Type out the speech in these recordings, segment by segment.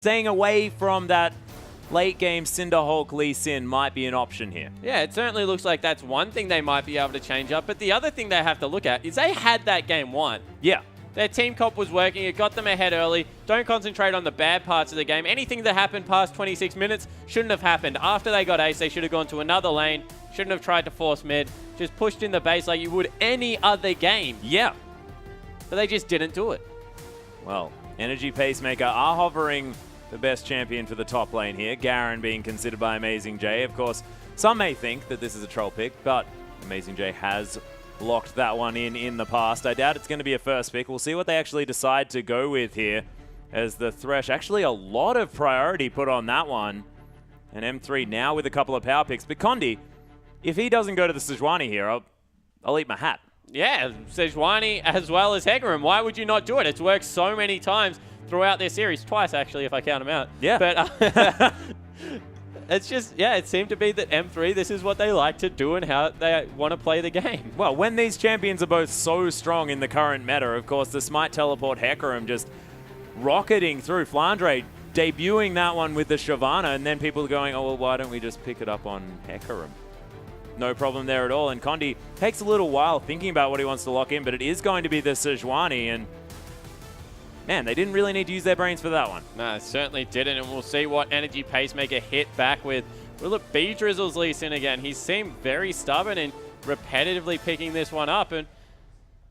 Staying away from that late game Cinderhulk Lee Sin might be an option here. Yeah, it certainly looks like that's one thing they might be able to change up. But the other thing they have to look at is they had that game won. Yeah. Their team comp was working. It got them ahead early. Don't concentrate on the bad parts of the game. Anything that happened past 26 minutes shouldn't have happened. After they got ace, they should have gone to another lane. Shouldn't have tried to force mid. Just pushed in the base like you would any other game. Yeah. But they just didn't do it. Well, Energy Pacemaker are hovering the best champion for the top lane here. Garen being considered by Amazing J. Of course, some may think that this is a troll pick, but Amazing J has locked that one in the past. I doubt it's going to be a first pick. We'll see what they actually decide to go with here as the Thresh. Actually, a lot of priority put on that one. And M3 now with a couple of power picks. But Condi, if he doesn't go to the Sejuani here, I'll eat my hat. Yeah, Sejuani as well as Hecarim. Why would you not do it? It's worked so many times throughout this series. Twice, actually, if I count them out. Yeah. But it's just, yeah, it seemed to be that M3, this is what they like to do and how they want to play the game. Well, when these champions are both so strong in the current meta, of course, the Smite Teleport Hecarim just rocketing through. Flandre debuting that one with the Shyvana, and then people are going, oh, well, why don't we just pick it up on Hecarim? No problem there at all. And Condi takes a little while thinking about what he wants to lock in, but it is going to be the Sejuani, and man, they didn't really need to use their brains for that one. No, it certainly didn't, and we'll see what Energy Pacemaker hit back with. Will it be Drizzle's Lee Sin again? He seemed very stubborn and repetitively picking this one up, and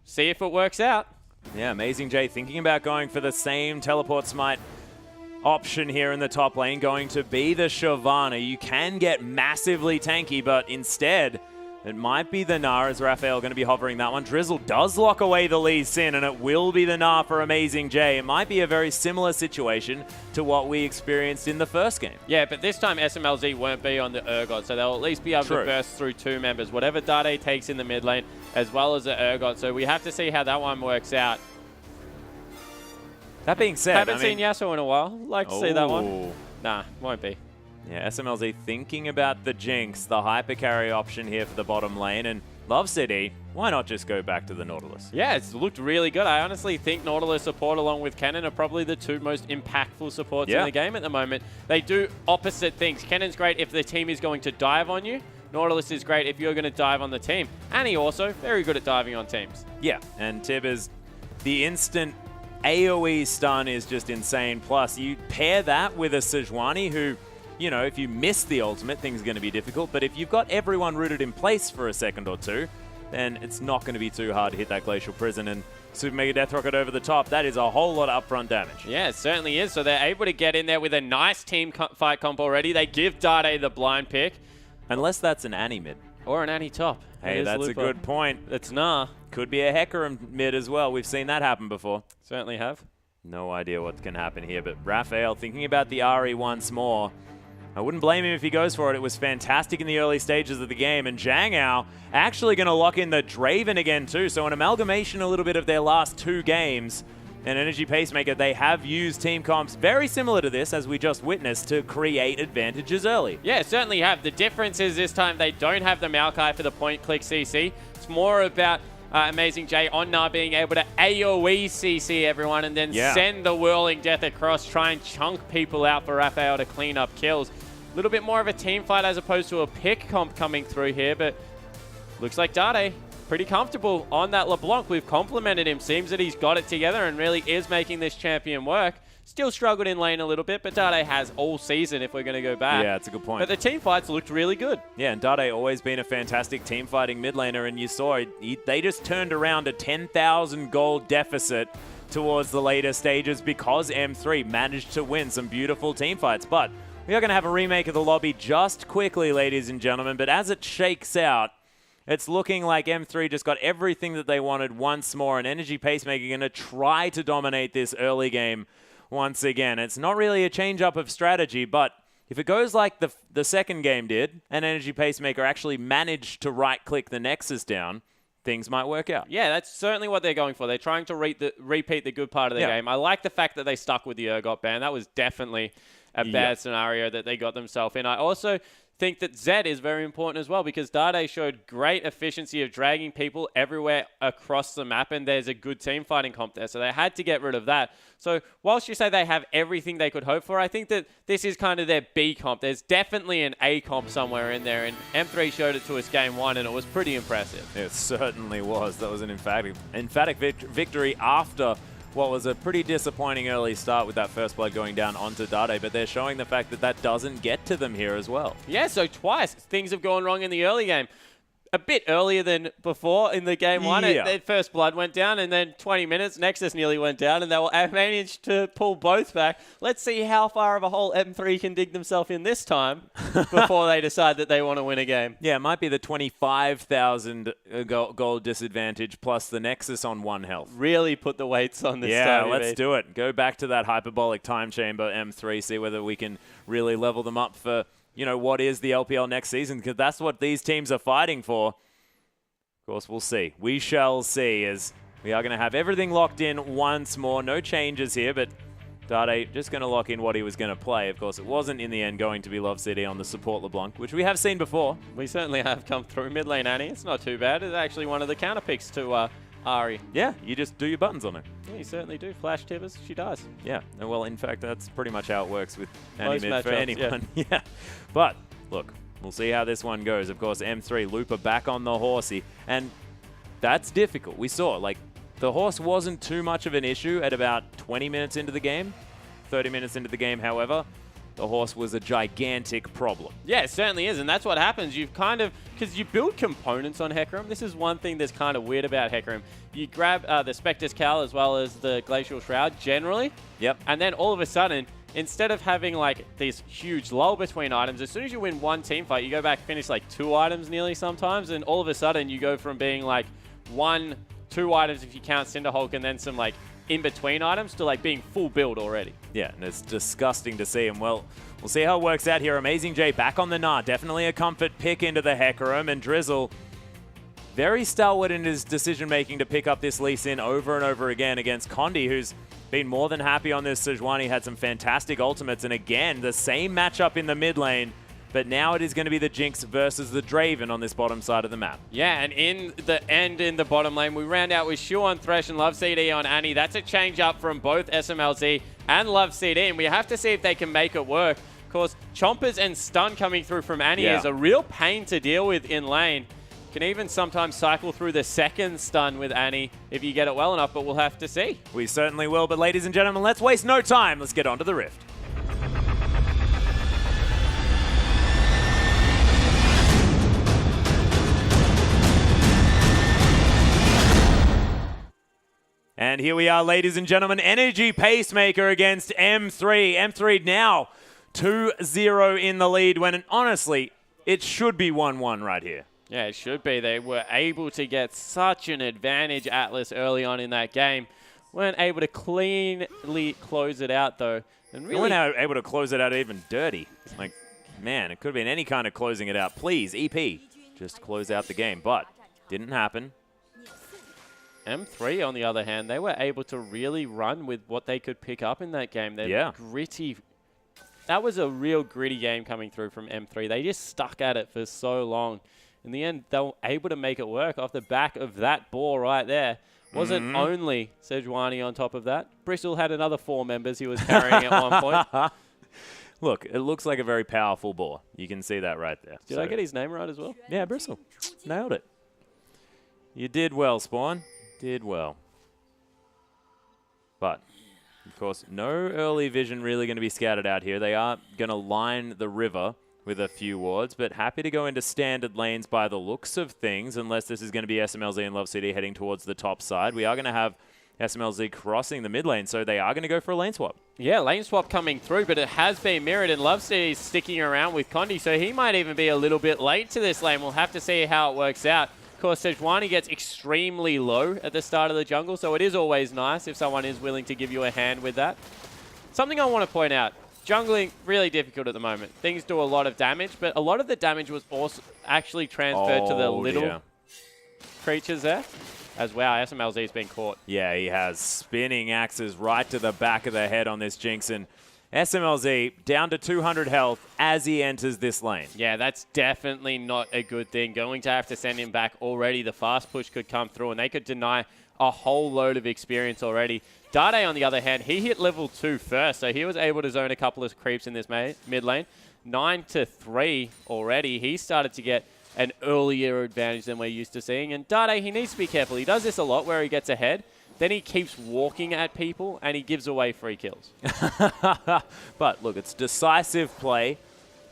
see if it works out. Yeah, Amazing J thinking about going for the same Teleport Smite option here in the top lane, going to be the Shyvana. You can get massively tanky, but instead, it might be the Gnar, as Raphael going to be hovering that one. Drizzle does lock away the Lee Sin, and it will be the Gnar for Amazing J. It might be a very similar situation to what we experienced in the first game. Yeah, but this time SMLZ won't be on the Urgot, so they'll at least be able to burst through two members. Whatever Dade takes in the mid lane, as well as the Urgot. So we have to see how that one works out. That being said, haven't seen Yasuo in a while. Like to see that one. Nah, won't be. Yeah, SMLZ thinking about the Jinx, the hyper carry option here for the bottom lane, and Love City. Why not just go back to the Nautilus? Yeah, it's looked really good. I honestly think Nautilus support along with Kennen are probably the two most impactful supports in the game at the moment. They do opposite things. Kennen's great if the team is going to dive on you. Nautilus is great if you're going to dive on the team. And he also very good at diving on teams. Yeah, and Tib is the instant AoE stun is just insane. Plus, you pair that with a Sejuani who, you know, if you miss the ultimate, things are going to be difficult. But if you've got everyone rooted in place for a second or two, then it's not going to be too hard to hit that Glacial Prison. And Super Mega Death Rocket over the top, that is a whole lot of upfront damage. Yeah, it certainly is. So they're able to get in there with a nice team fight comp already. They give Dade the blind pick. Unless that's an Annie mid. Or an Annie top. Hey, that's a good point. It's Gnar. Could be a Hecarim mid as well. We've seen that happen before. Certainly have. No idea what can happen here, but Raphael thinking about the Ahri once more. I wouldn't blame him if he goes for it. It was fantastic in the early stages of the game, and Jangao actually going to lock in the Draven again too, so an amalgamation a little bit of their last two games. And Energy Pacemaker, they have used team comps very similar to this, as we just witnessed, to create advantages early. Yeah, certainly have. The difference is this time they don't have the Maokai for the point-click CC. It's more about Amazing J on Gnar being able to AoE CC everyone and then send the Whirling Death across, try and chunk people out for Raphael to clean up kills. A little bit more of a team fight as opposed to a pick comp coming through here, but looks like Dade pretty comfortable on that LeBlanc. We've complimented him. Seems that he's got it together and really is making this champion work. Still struggled in lane a little bit, but Dade has all season if we're going to go back. Yeah, it's a good point. But the team fights looked really good. Yeah, and Dade always been a fantastic team fighting mid laner, and you saw they just turned around a 10,000 gold deficit towards the later stages because M3 managed to win some beautiful team fights. But we are going to have a remake of the lobby just quickly, ladies and gentlemen. But as it shakes out, it's looking like M3 just got everything that they wanted once more, and Energy Pacemaker going to try to dominate this early game once again. It's not really a change-up of strategy, but if it goes like the second game did, and Energy Pacemaker actually managed to right-click the Nexus down, things might work out. Yeah, that's certainly what they're going for. They're trying to repeat the good part of the game. I like the fact that they stuck with the Urgot ban. That was definitely a bad scenario that they got themselves in. I also think that Zed is very important as well, because Dade showed great efficiency of dragging people everywhere across the map, and there's a good team fighting comp there. So they had to get rid of that. So whilst you say they have everything they could hope for, I think that this is kind of their B comp. There's definitely an A comp somewhere in there, and M3 showed it to us game 1, and it was pretty impressive. It certainly was. That was an emphatic victory after what was a pretty disappointing early start with that first blood going down onto Dade, but they're showing the fact that that doesn't get to them here as well. Yeah, so twice things have gone wrong in the early game. A bit earlier than before in the game 1. Yeah. Their first blood went down, and then 20 minutes, Nexus nearly went down, and they managed to pull both back. Let's see how far of a hole M3 can dig themselves in this time before they decide that they want to win a game. Yeah, it might be the 25,000 gold disadvantage plus the Nexus on 1 health. Really put the weights on this Yeah, time. let's do it. Go back to that hyperbolic time chamber, M3, see whether we can really level them up for, you know, what is the LPL next season, because that's what these teams are fighting for. Of course, we'll see. We shall see, as we are going to have everything locked in once more. No changes here, but Dade just going to lock in what he was going to play. Of course, it wasn't in the end going to be Love City on the support LeBlanc, which we have seen before. We certainly have come through. Mid lane Annie, it's not too bad. It's actually one of the counter picks to Ari. Yeah, you just do your buttons on it. Yeah, you certainly do. Flash tippers, she dies. Yeah, well, in fact, that's pretty much how it works with Most Annie mid for matchups, anyone. Yeah. But, look, we'll see how this one goes. Of course, M3, Looper back on the horsey, and that's difficult. We saw, like, the horse wasn't too much of an issue at about 20 minutes into the game. 30 minutes into the game, however, the horse was a gigantic problem. Yeah, it certainly is, and that's what happens. You've kind of, because you build components on Hecarim. This is one thing that's kind of weird about Hecarim. You grab the Spectre's Cowl as well as the Glacial Shroud generally. Yep. And then all of a sudden, instead of having like this huge lull between items, as soon as you win one team fight, you go back, finish like 2 items nearly sometimes, and all of a sudden you go from being like 1, 2 items if you count Cinderhulk, and then some like in-between items to like being full build already. Yeah, and it's disgusting to see him. Well, we'll see how it works out here. Amazing J back on the Gnar. Definitely a comfort pick into the Hecarim, and Drizzle very stalwart in his decision-making to pick up this Lee Sin over and over again against Condi, who's been more than happy on this Sejuani. Had some fantastic ultimates, and again, the same matchup in the mid lane, but now it is going to be the Jinx versus the Draven on this bottom side of the map. Yeah, and in the end, in the bottom lane, we round out with Shu on Thresh and Love CD on Annie. That's a change up from both SMLZ and Love CD, and we have to see if they can make it work. Of course, Chompers and Stun coming through from Annie is a real pain to deal with in lane. Can even sometimes cycle through the second stun with Annie if you get it well enough, but we'll have to see. We certainly will, but ladies and gentlemen, let's waste no time. Let's get on to the Rift. And here we are, ladies and gentlemen, Energy Pacemaker against M3. M3 now 2-0 in the lead when, honestly, it should be 1-1 right here. Yeah, it should be. They were able to get such an advantage, Atlas, early on in that game. Weren't able to cleanly close it out, though. And really, they weren't able to close it out even dirty. Like, man, it could have been any kind of closing it out. Please, EP, just close out the game. But didn't happen. M3, on the other hand, they were able to really run with what they could pick up in that game. They're gritty. That was a real gritty game coming through from M3. They just stuck at it for so long. In the end, they were able to make it work off the back of that ball right there. Wasn't only Sejuani on top of that. Bristol had another 4 members he was carrying at one point. Look, it looks like a very powerful ball. You can see that right there. Did I get his name right as well? Yeah, Bristol. Nailed it. You did well, Spawn. Did well. But, of course, no early vision really going to be scouted out here. They are going to line the river with a few wards, but happy to go into standard lanes by the looks of things, unless this is going to be SMLZ and Love City heading towards the top side. We are going to have SMLZ crossing the mid lane, so they are going to go for a lane swap. Yeah, lane swap coming through, but it has been mirrored, and Love City is sticking around with Condi, so he might even be a little bit late to this lane. We'll have to see how it works out. Of course, Sejuani gets extremely low at the start of the jungle, so it is always nice if someone is willing to give you a hand with that. Something I want to point out, jungling, really difficult at the moment. Things do a lot of damage, but a lot of the damage was also actually transferred to the little creatures there. As wow, SMLZ's been caught. Yeah, he has spinning axes right to the back of the head on this Jinx, and SMLZ down to 200 health as he enters this lane. Yeah, that's definitely not a good thing. Going to have to send him back already. The fast push could come through, and they could deny a whole load of experience already. Dade, on the other hand, he hit level 2 first, so he was able to zone a couple of creeps in this mid lane. 9-3 already. He started to get an earlier advantage than we're used to seeing. And Dade, he needs to be careful. He does this a lot where he gets ahead. Then he keeps walking at people, and he gives away free kills. But look, it's decisive play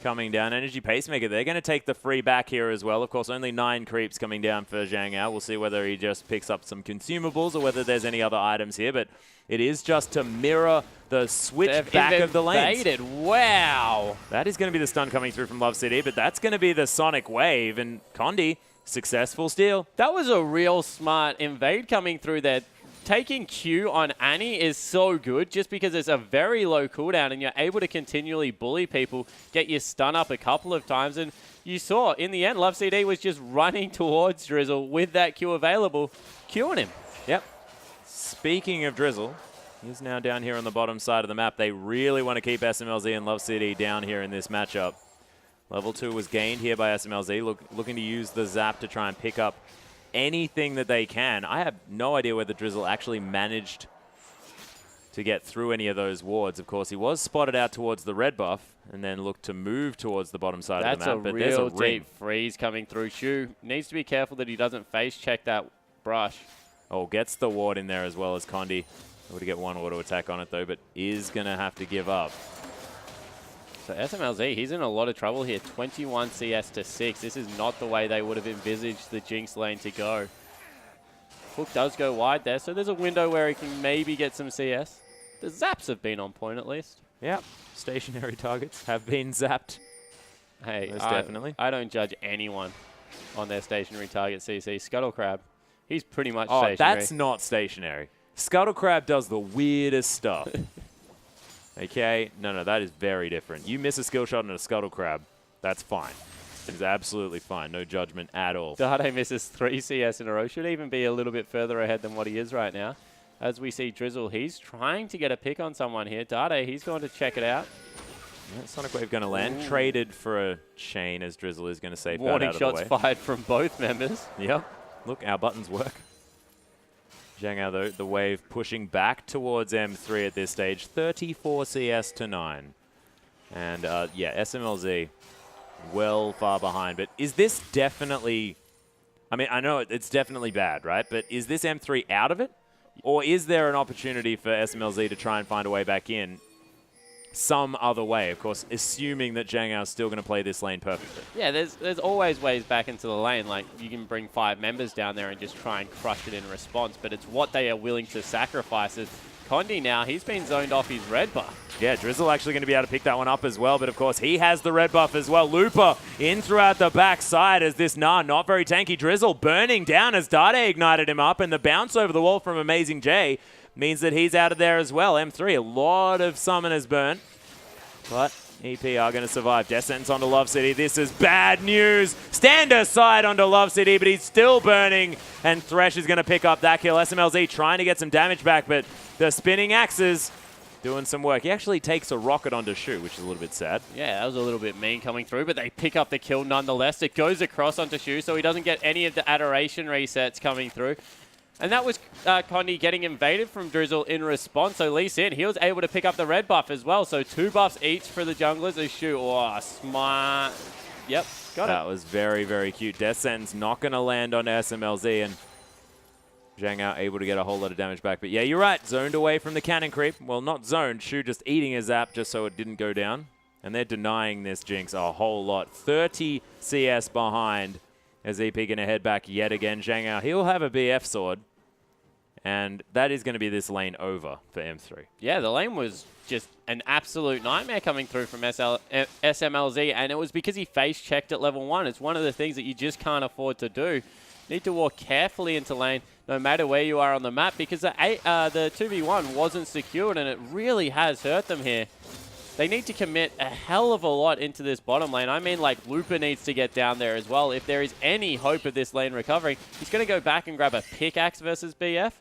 coming down. Energy Pacemaker, they're going to take the free back here as well. Of course, only 9 creeps coming down for Zhang Yao. We'll see whether he just picks up some consumables or whether there's any other items here. But it is just to mirror the switch back of the lanes. Wow. That is going to be the stun coming through from Love City, but that's going to be the Sonic Wave. And Condi, successful steal. That was a real smart invade coming through there. Taking Q on Annie is so good just because it's a very low cooldown and you're able to continually bully people, get your stun up a couple of times. And you saw, in the end, Love CD was just running towards Drizzle with that Q available, Qing him. Yep. Speaking of Drizzle, he's now down here on the bottom side of the map. They really want to keep SMLZ and Love City down here in this matchup. Level 2 was gained here by SMLZ, looking to use the Zap to try and pick up anything that they can. I have no idea whether Drizzle actually managed to get through any of those wards. Of course, he was spotted out towards the red buff and then looked to move towards the bottom side of the map. That's a real deep freeze coming through. Shu needs to be careful that he doesn't face check that brush. Oh, gets the ward in there as well as Condi. Able to get one auto attack on it though, but is going to have to give up. So SMLZ, he's in a lot of trouble here. 21 CS to 6. This is not the way they would have envisaged the Jinx lane to go. Hook does go wide there, so there's a window where he can maybe get some CS. The zaps have been on point at least. Yep, stationary targets have been zapped. Hey, most definitely. I don't judge anyone on their stationary target CC. Scuttle Crab, he's pretty much stationary. Oh, that's not stationary. Scuttle Crab does the weirdest stuff. Okay, no, that is very different. You miss a skill shot on a Scuttle Crab, that's fine. It's absolutely fine. No judgment at all. Dade misses 3 CS in a row. Should even be a little bit further ahead than what he is right now. As we see Drizzle, he's trying to get a pick on someone here. Dade, he's going to check it out. Yeah, Sonic Wave going to land. Ooh. Traded for a chain as Drizzle is going to save that out of the way. Warning shots fired from both members. Yep. Look, our buttons work. Zhang Yao, though, the wave pushing back towards M3 at this stage. 34 CS to 9. And, yeah, SMLZ well far behind. But is this definitely... I mean, I know it's definitely bad, right? But is this M3 out of it? Or is there an opportunity for SMLZ to try and find a way back in some other way? Of course, assuming that Zhang Yao is still going to play this lane perfectly. Yeah, there's always ways back into the lane. Like, you can bring 5 members down there and just try and crush it in response. But it's what they are willing to sacrifice. As Condi now, he's been zoned off his red buff. Yeah, Drizzle actually going to be able to pick that one up as well. But, of course, he has the red buff as well. Looper in throughout the backside as this not very tanky Drizzle burning down as Dade ignited him up. And the bounce over the wall from Amazing J means that he's out of there as well. M3, a lot of summoners burnt. But EP are going to survive. Death Sentence onto Love City. This is bad news. Stand aside onto Love City, but he's still burning. And Thresh is going to pick up that kill. SMLZ trying to get some damage back, but the spinning axes doing some work. He actually takes a rocket onto Shu, which is a little bit sad. Yeah, that was a little bit mean coming through, but they pick up the kill nonetheless. It goes across onto Shu, so he doesn't get any of the adoration resets coming through. And that was Condi getting invaded from Drizzle in response. So Lee Sin, he was able to pick up the red buff as well. So 2 buffs each for the junglers as Shu. Oh, smart. Yep, got it. That was very, very cute. Death Sentence not going to land on SMLZ, and Zhang Yao able to get a whole lot of damage back. But yeah, you're right. Zoned away from the cannon creep. Well, not zoned. Shu just eating his zap just so it didn't go down. And they're denying this Jinx a whole lot. 30 CS behind. As EP going to head back yet again. Zhang Yao, he'll have a BF sword. And that is going to be this lane over for M3. Yeah, the lane was just an absolute nightmare coming through from SMLZ. And it was because he face checked at level 1. It's one of the things that you just can't afford to do. Need to walk carefully into lane no matter where you are on the map. Because the 2v1 wasn't secured and it really has hurt them here. They need to commit a hell of a lot into this bottom lane. I mean, like, Looper needs to get down there as well. If there is any hope of this lane recovering, he's going to go back and grab a pickaxe versus BF.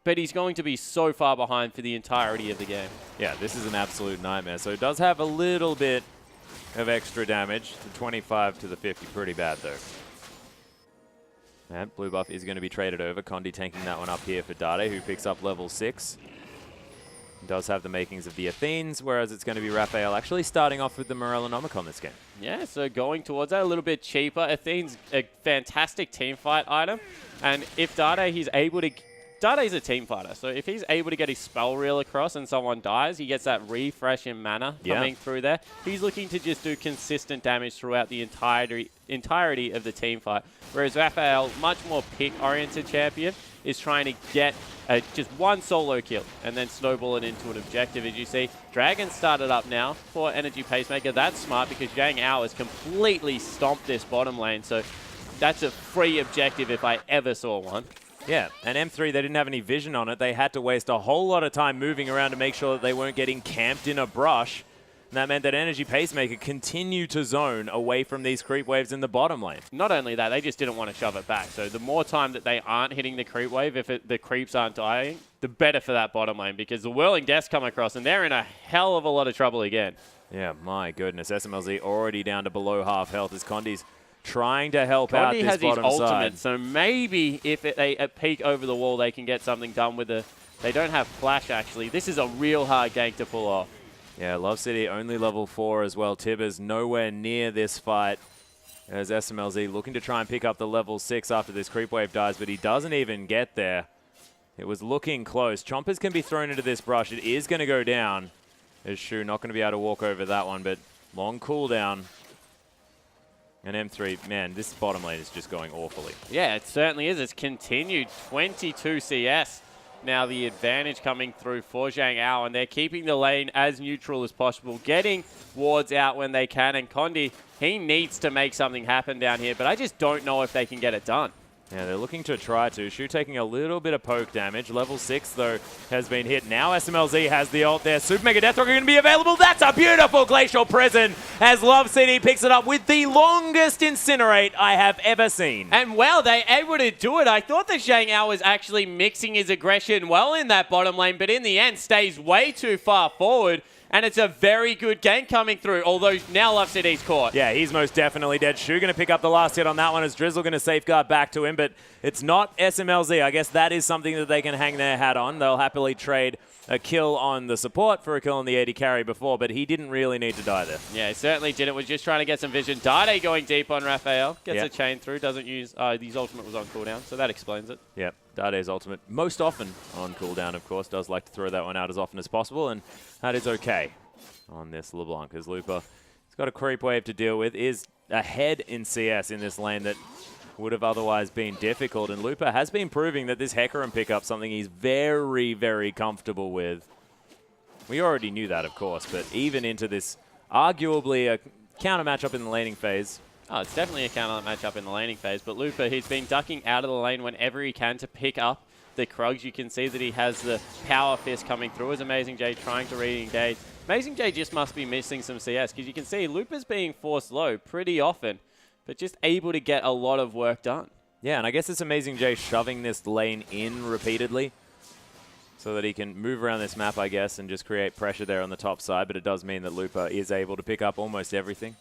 but he's going to be so far behind for the entirety of the game. Yeah, this is an absolute nightmare. So it does have a little bit of extra damage. The 25 to the 50, pretty bad though. And blue buff is going to be traded over. Condi tanking that one up here for Dade, who picks up level 6. Does have the makings of the Athenes, whereas it's going to be Raphael actually starting off with the Morellonomicon this game. Yeah, so going towards that a little bit cheaper. Athene's a fantastic team fight item. And if Dade, he's able to... Dade's a team fighter, so if he's able to get his spell reel across and someone dies, he gets that refresh in mana coming through there. He's looking to just do consistent damage throughout the entirety of the team fight. Whereas Raphael, much more pick-oriented champion, is trying to get just one solo kill and then snowball it into an objective. As you see, Dragon started up now for Energy Pacemaker. That's smart because Zhang Ao has completely stomped this bottom lane, so that's a free objective if I ever saw one. Yeah, and M3, they didn't have any vision on it. They had to waste a whole lot of time moving around to make sure that they weren't getting camped in a brush. And that meant that Energy Pacemaker continued to zone away from these creep waves in the bottom lane. Not only that, they just didn't want to shove it back. So the more time that they aren't hitting the creep wave, if the creeps aren't dying, the better for that bottom lane, because the Whirling Deaths come across and they're in a hell of a lot of trouble again. Yeah, my goodness. SMLZ already down to below half health as Condi's trying to help out this bottom side. Condi has his ultimate, so maybe if they peek over the wall, they can get something done with the... They don't have flash, actually. This is a real hard gank to pull off. Yeah, Love City only level 4 as well. Tibbers nowhere near this fight as SMLZ looking to try and pick up the level 6 after this creep wave dies, but he doesn't even get there. It was looking close. Chompers can be thrown into this brush. It is going to go down. As Shu not going to be able to walk over that one, but long cooldown. And M3, man, this bottom lane is just going awfully. Yeah, it certainly is. It's continued 22 CS. Now the advantage coming through for Zhang Ao, and they're keeping the lane as neutral as possible, getting wards out when they can. And Condi, he needs to make something happen down here, but I just don't know if they can get it done. Yeah, they're looking to try to. Shu taking a little bit of poke damage. Level 6, though, has been hit. Now SMLZ has the ult there. Super Mega Death Rocket going to be available. That's a beautiful Glacial Prison as Love City picks it up with the longest Incinerate I have ever seen. And well, they're able to do it. I thought that Zhang Ao was actually mixing his aggression well in that bottom lane, but in the end stays way too far forward. And it's a very good gank coming through, although now Love City's caught. Yeah, he's most definitely dead. Shu going to pick up the last hit on that one as Drizzle going to safeguard back to him, but it's not SMLZ. I guess that is something that they can hang their hat on. They'll happily trade a kill on the support for a kill on the AD carry before, but he didn't really need to die there. Yeah, he certainly didn't. Was just trying to get some vision. Dade going deep on Raphael. Gets a chain through. Doesn't use... his ultimate was on cooldown, so that explains it. Yep. Dade's ultimate, most often on cooldown, of course. Does like to throw that one out as often as possible, and that is okay on this LeBlanc, as Lupa has got a creep wave to deal with, is ahead in CS in this lane that would have otherwise been difficult, and Lupa has been proving that this Hecarim pickup something he's very, very comfortable with. We already knew that, of course, but even into this arguably a counter matchup in the laning phase. Oh, it's definitely a counter matchup in the laning phase, but Lupa, he's been ducking out of the lane whenever he can to pick up the Krugs. You can see that he has the power fist coming through as Amazing J trying to re-engage. Amazing J just must be missing some CS, because you can see Lupa's being forced low pretty often, but just able to get a lot of work done. Yeah, and I guess it's Amazing J shoving this lane in repeatedly so that he can move around this map, I guess, and just create pressure there on the top side, but it does mean that Lupa is able to pick up almost everything.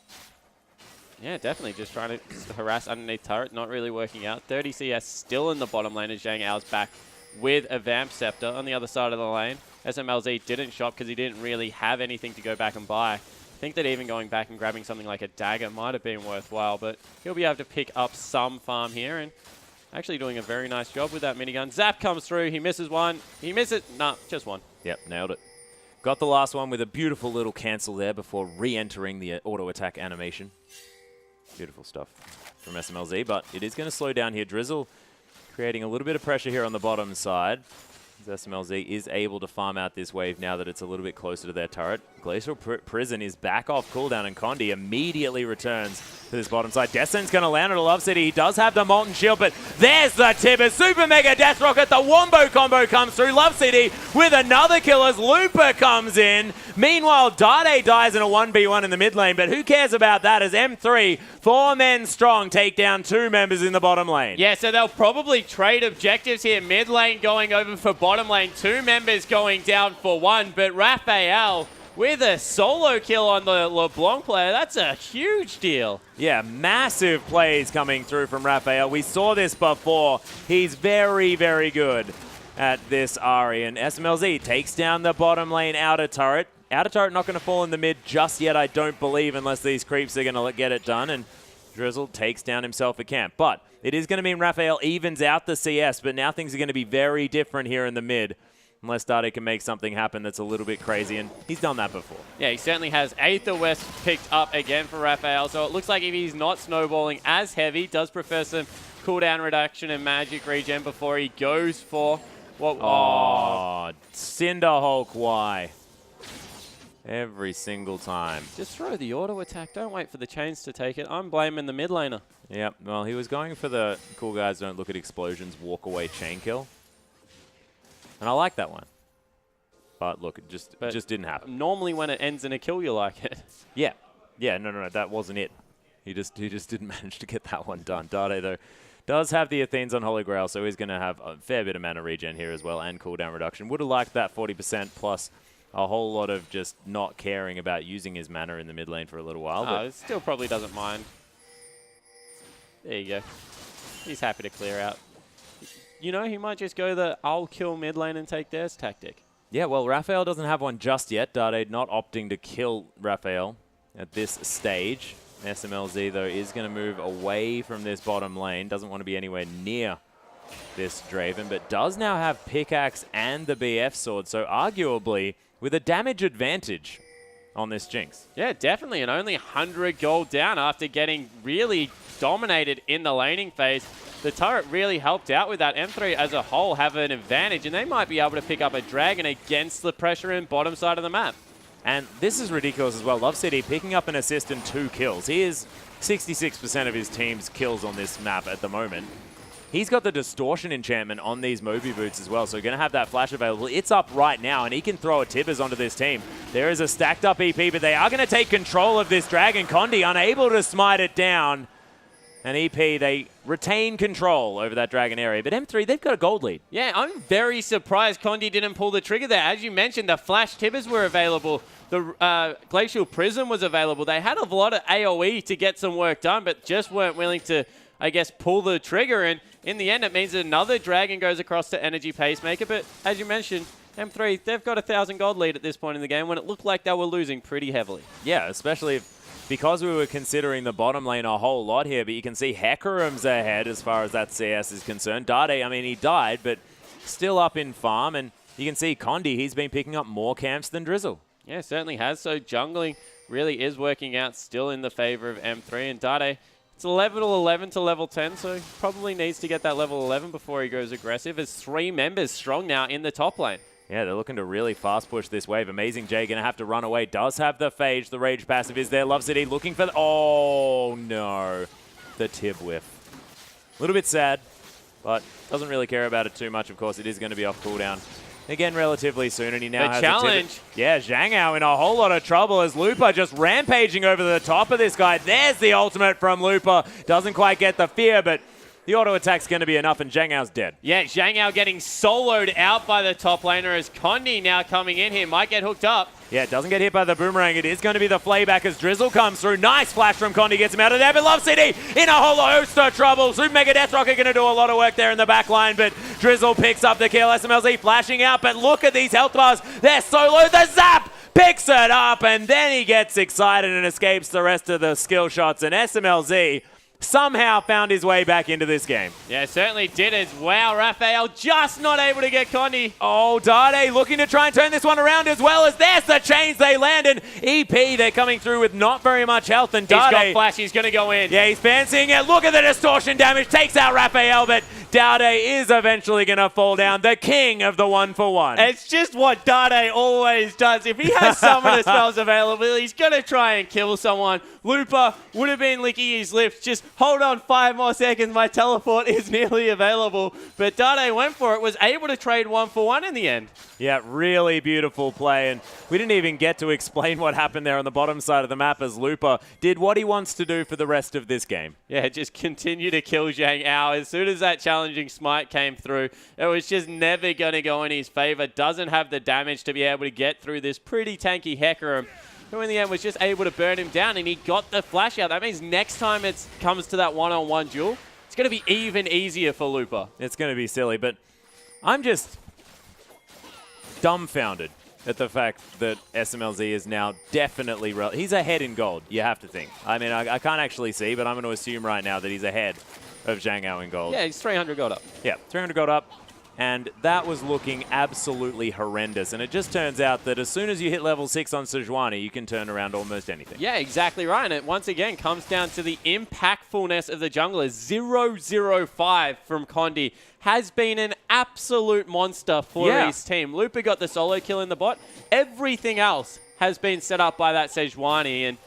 Yeah, definitely. Just trying to harass underneath turret, not really working out. 30 CS still in the bottom lane as Zhang Ao's back with a Vamp Scepter on the other side of the lane. SMLZ didn't shop because he didn't really have anything to go back and buy. I think that even going back and grabbing something like a dagger might have been worthwhile, but he'll be able to pick up some farm here and actually doing a very nice job with that minigun. Zap comes through. He misses one. He misses... Nah, just one. Yep, nailed it. Got the last one with a beautiful little cancel there before re-entering the auto-attack animation. Beautiful stuff from SMLZ, but it is going to slow down here. Drizzle creating a little bit of pressure here on the bottom side. SMLZ is able to farm out this wave now that it's a little bit closer to their turret. Glacial Prison is back off cooldown, and Condi immediately returns to this bottom side. Descent's going to land at a Love City. He does have the Molten Shield, but there's the Tibbers. Super Mega Death Rocket. The Wombo combo comes through. Love City with another kill as Lupa comes in. Meanwhile, Dade dies in a 1v1 in the mid lane, but who cares about that as M3, 4 men strong, take down 2 members in the bottom lane. Yeah, so they'll probably trade objectives here. Mid lane going over for bottom bottom lane. 2 members going down for 1, but Raphael with a solo kill on the LeBlanc player. That's a huge deal. Yeah, massive plays coming through from Raphael. We saw this before. He's very, very good at this Ahri. And SMLZ takes down the bottom lane outer turret. Outer turret not going to fall in the mid just yet, I don't believe, unless these creeps are going to get it done. And Drizzle takes down himself a camp. But it is going to mean Raphael evens out the CS, but now things are going to be very different here in the mid. Unless Dade can make something happen that's a little bit crazy, and he's done that before. Yeah, he certainly has. Aether West picked up again for Raphael, so it looks like if he's not snowballing as heavy, does prefer some cooldown reduction and magic regen before he goes for what... Oh, Cinderhulk, why? Every single time. Just throw the auto attack. Don't wait for the chains to take it. I'm blaming the mid laner. Yep, well, he was going for the cool guys don't look at explosions, walk away chain kill. And I like that one. But look, it just didn't happen. Normally when it ends in a kill, you like it. Yeah. Yeah, no, that wasn't it. He just didn't manage to get that one done. Dade, though, does have the Athenes on Holy Grail, so he's going to have a fair bit of mana regen here as well and cooldown reduction. Would have liked that 40% plus a whole lot of just not caring about using his mana in the mid lane for a little while. But it still probably doesn't mind. There you go. He's happy to clear out. You know, he might just go the I'll kill mid lane and take theirs tactic. Yeah, well, Raphael doesn't have one just yet. Dade not opting to kill Raphael at this stage. SMLZ, though, is going to move away from this bottom lane. Doesn't want to be anywhere near this Draven, but does now have Pickaxe and the BF Sword, so arguably with a damage advantage on this Jinx. Yeah, definitely, and only 100 gold down after getting really dominated in the laning phase. The turret really helped out with that. M3 as a whole have an advantage, and they might be able to pick up a dragon against the pressure in bottom side of the map. And this is ridiculous as well. Love City picking up an assist and 2 kills. He is 66% of his team's kills on this map at the moment. He's got the distortion enchantment on these Moby boots as well, so going to have that flash available. It's up right now, and he can throw a Tibbers onto this team. There is a stacked up EP, but they are going to take control of this dragon. Condi unable to smite it down. And EP, they retain control over that dragon area. But M3, they've got a gold lead. Yeah, I'm very surprised Condi didn't pull the trigger there. As you mentioned, the Flash Tibbers were available. The Glacial Prism was available. They had a lot of AoE to get some work done, but just weren't willing to, I guess, pull the trigger. And in the end, it means another dragon goes across to Energy Pacemaker. But as you mentioned, M3, they've got a 1,000 gold lead at this point in the game when it looked like they were losing pretty heavily. Yeah, especially because we were considering the bottom lane a whole lot here, but you can see Hecarim's ahead as far as that CS is concerned. Dade, I mean, he died, but still up in farm, and you can see Condi, he's been picking up more camps than Drizzle. Yeah, certainly has. So jungling really is working out still in the favor of M3, and Dade, it's level 11 to level 10, so he probably needs to get that level 11 before he goes aggressive. There's 3 members strong now in the top lane. Yeah, they're looking to really fast push this wave. Amazing J going to have to run away. Does have the Phage. The Rage passive is there. Love City looking for the... Oh, no. The Tib whiff. A little bit sad, but doesn't really care about it too much. Of course, it is going to be off cooldown again relatively soon, and he now has challenge. Yeah, Zhang Hao in a whole lot of trouble as Lupa just rampaging over the top of this guy. There's the ultimate from Lupa. Doesn't quite get the fear, but the auto attack's going to be enough, and Zhang Hao's dead. Yeah, Zhang Hao getting soloed out by the top laner as Condi now coming in here. Might get hooked up. Yeah, it doesn't get hit by the boomerang. It is going to be the flayback as Drizzle comes through. Nice flash from Condi, gets him out of there. But Love City in a whole host of trouble. Super Mega Death Rocket going to do a lot of work there in the back line, but Drizzle picks up the kill. SMLZ flashing out, but look at these health bars. They're so low. The zap picks it up, and then he gets excited and escapes the rest of the skill shots. And SMLZ somehow found his way back into this game. Yeah, certainly did as well. Raphael just not able to get Condi. Oh, Dade looking to try and turn this one around as well as there's the chains they land. And EP, they're coming through with not very much health. And Dade, he's got flash, he's going to go in. Yeah, he's fancying it. Look at the distortion damage. Takes out Raphael, but Dade is eventually going to fall down. The king of the 1-for-1. It's just what Dade always does. If he has summoner spells available, he's going to try and kill someone. Lupa would have been licking his lips, just hold on 5 more seconds, my teleport is nearly available. But Dade went for it, was able to trade 1-for-1 in the end. Yeah, really beautiful play, and we didn't even get to explain what happened there on the bottom side of the map as Lupa did what he wants to do for the rest of this game. Yeah, just continue to kill Zhang Ao. As soon as that challenging smite came through, it was just never going to go in his favor. Doesn't have the damage to be able to get through this pretty tanky Hecarim, who in the end was just able to burn him down, and he got the flash out. That means next time it comes to that one-on-one duel, it's going to be even easier for Lupa. It's going to be silly, but I'm just dumbfounded at the fact that SMLZ is now definitely he's ahead in gold, you have to think. I mean, I can't actually see, but I'm going to assume right now that he's ahead of Zhang Ao in gold. Yeah, he's 300 gold up. Yeah, 300 gold up. And that was looking absolutely horrendous. And it just turns out that as soon as you hit level 6 on Sejuani, you can turn around almost anything. Yeah, exactly right. And it once again comes down to the impactfulness of the junglers. 0-0-5 from Condi has been an absolute monster for his team. Lupa got the solo kill in the bot. Everything else has been set up by that Sejuani. And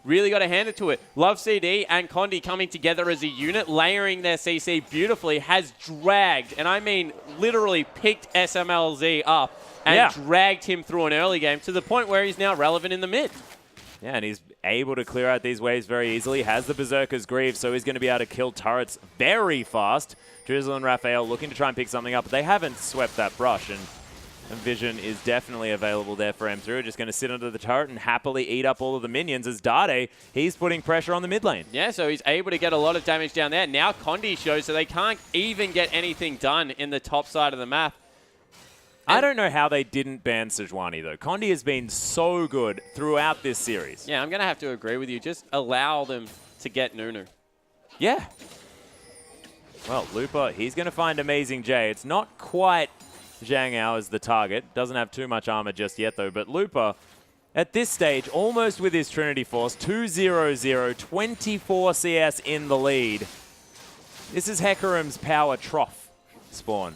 really got to hand it to it. Love CD and Condi coming together as a unit, layering their CC beautifully, has dragged, and I mean literally picked SMLZ up and dragged him through an early game to the point where he's now relevant in the mid. Yeah, and he's able to clear out these waves very easily, has the Berserker's Greave, so he's going to be able to kill turrets very fast. Drizzle and Raphael looking to try and pick something up, but they haven't swept that brush, and Vision is definitely available there for M3. Just going to sit under the turret and happily eat up all of the minions as Dade, he's putting pressure on the mid lane. Yeah, so he's able to get a lot of damage down there. Now Condi shows, so they can't even get anything done in the top side of the map. I don't know how they didn't ban Sejuani, though. Condi has been so good throughout this series. Yeah, I'm going to have to agree with you. Just allow them to get Nunu. Yeah. Well, Lupa, he's going to find Amazing J. It's not quite Zhang Ao as the target. Doesn't have too much armor just yet, though. But Lupa, at this stage, almost with his Trinity Force, 2-0-0, 24 CS in the lead. This is Hecarim's power trough spawn.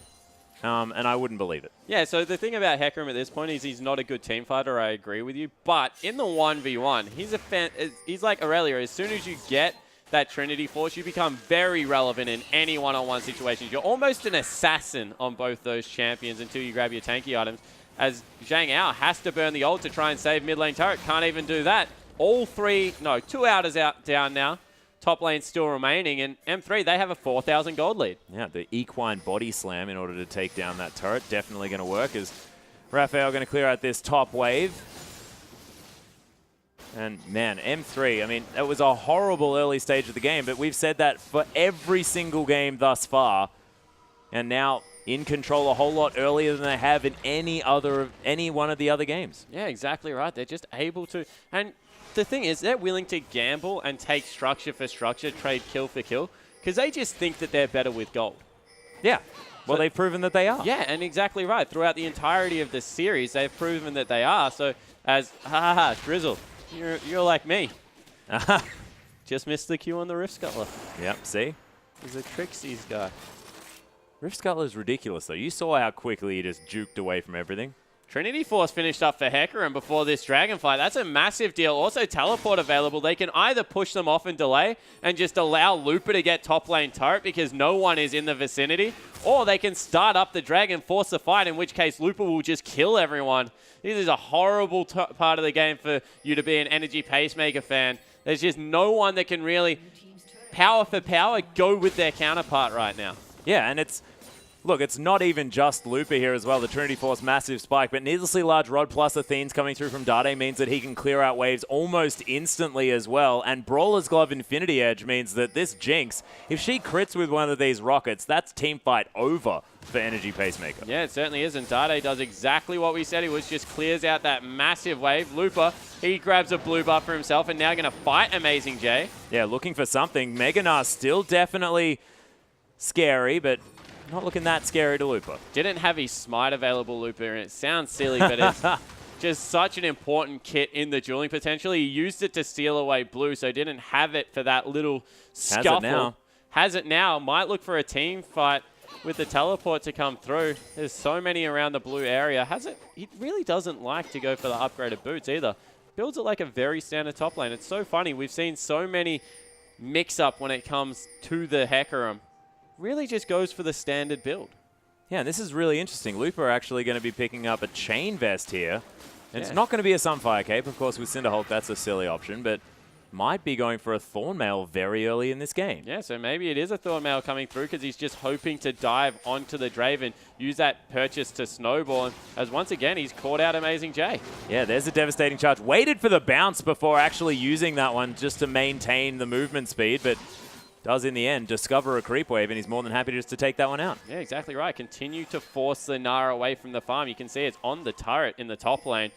And I wouldn't believe it. Yeah, so the thing about Hecarim at this point is he's not a good team fighter, I agree with you. But in the 1v1, he's like Aurelia. As soon as you get that Trinity Force, you become very relevant in any one-on-one situations. You're almost an assassin on both those champions until you grab your tanky items. As Zhang Ao has to burn the ult to try and save mid lane turret. Can't even do that. Two outers out down now. Top lane still remaining, and M3, they have a 4,000 gold lead. Yeah, the equine body slam in order to take down that turret. Definitely going to work as Raphael going to clear out this top wave. And man, M3, I mean, it was a horrible early stage of the game, but we've said that for every single game thus far. And now in control a whole lot earlier than they have in any one of the other games. Yeah, exactly right. They're just able to. And the thing is, they're willing to gamble and take structure for structure, trade kill for kill, because they just think that they're better with gold. Yeah. Well, they've proven that they are. Yeah, and exactly right. Throughout the entirety of the series, they've proven that they are. So as, Drizzle, you're like me. Just missed the Q on the Rift Scuttler. Yep, see? He's a Trixie's guy. Rift Scuttler is ridiculous, though. You saw how quickly he just juked away from everything. Trinity Force finished up for Hecarim before this Dragonfly. That's a massive deal. Also, teleport available. They can either push them off and delay and just allow Lupa to get top lane turret because no one is in the vicinity, or they can start up the Dragon, force the fight, in which case Lupa will just kill everyone. This is a horrible part of the game for you to be an Energy Pacemaker fan. There's just no one that can really, power for power, go with their counterpart right now. Yeah, and look, it's not even just Lupa here as well. The Trinity Force, massive spike, but needlessly large Rod plus Athene's coming through from Dade means that he can clear out waves almost instantly as well. And Brawler's Glove Infinity Edge means that this Jinx, if she crits with one of these rockets, that's team fight over for Energy Pacemaker. Yeah, it certainly is, and Dade does exactly what we said he was, just clears out that massive wave. Lupa, he grabs a blue buff for himself and now going to fight Amazing J. Yeah, looking for something. Meganar still definitely scary, but not looking that scary to Lupa. Didn't have his smite available, Lupa, and it sounds silly, but it's just such an important kit in the dueling potential. He used it to steal away blue, so didn't have it for that little scuffle. Has it now. Might look for a team fight with the teleport to come through. There's so many around the blue area. He really doesn't like to go for the upgraded boots either. Builds it like a very standard top lane. It's so funny. We've seen so many mix-up when it comes to the Hecarim. Really just goes for the standard build. Yeah, and this is really interesting. Lupa are actually going to be picking up a Chain Vest here. And it's not going to be a Sunfire Cape. Of course, with Cinderhulk, that's a silly option, but might be going for a Thornmail very early in this game. Yeah, so maybe it is a Thornmail coming through because he's just hoping to dive onto the Draven, use that purchase to snowball, as once again, he's caught out Amazing J. Yeah, there's a devastating charge. Waited for the bounce before actually using that one just to maintain the movement speed, but does in the end discover a creep wave, and he's more than happy just to take that one out. Yeah, exactly right. Continue to force the Nara away from the farm. You can see it's on the turret in the top lane.